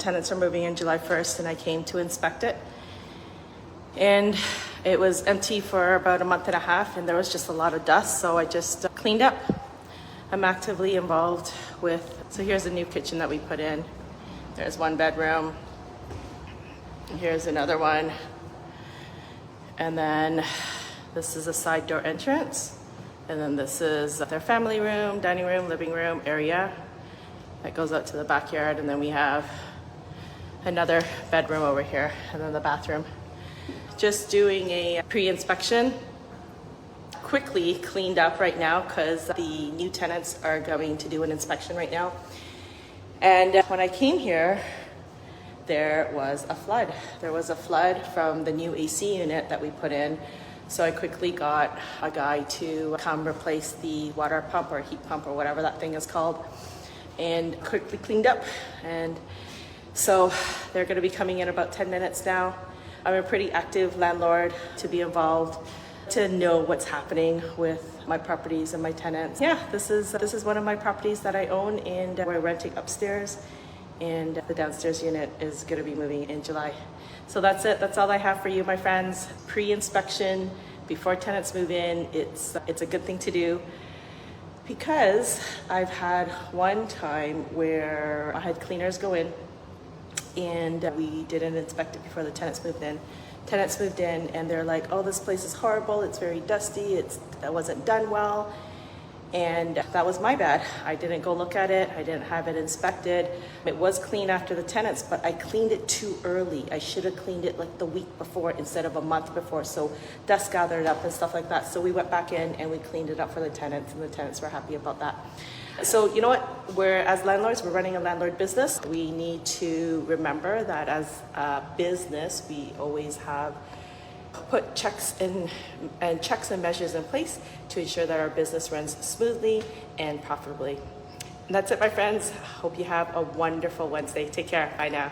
Tenants are moving in July 1st and I came to inspect it. And it was empty for about a month and a half and there was just a lot of dust, so I just cleaned up. I'm actively involved with, so here's a new kitchen that we put in. There's one bedroom. Here's another one. And then this is a side door entrance. And then this is their family room, dining room, living room area that goes out to the backyard. And then we have another bedroom over here and then the bathroom. Just doing a pre-inspection. Quickly cleaned up right now because the new tenants are going to do an inspection right now. And when I came here, there was a flood. There was a flood from the new AC unit that we put in. So I quickly got a guy to come replace the water pump or heat pump or whatever that thing is called, and quickly cleaned up. And so they're going to be coming in about 10 minutes now. I'm a pretty active landlord to be involved, to know what's happening with my properties and my tenants. Yeah, this is one of my properties that I own, and we're renting upstairs, and the downstairs unit is going to be moving in July. So that's it. That's all I have for you, my friends. Pre-inspection before tenants move in. It's a good thing to do, because I've had one time where I had cleaners go in and we didn't inspect it before the tenants moved in. Tenants moved in and they're like, oh, this place is horrible, it's very dusty, that wasn't done well. And that was my bad. I didn't go look at it, I didn't have it inspected. It was clean after the tenants, but I cleaned it too early. I should have cleaned it like the week before instead of a month before, so dust gathered up and stuff like that. So we went back in and we cleaned it up for the tenants, and the tenants were happy about that. So you know what, as landlords, we're running a landlord business. We need to remember that as a business, we always have put checks and measures in place to ensure that our business runs smoothly and profitably. And that's it, my friends. Hope you have a wonderful Wednesday. Take care. Bye now.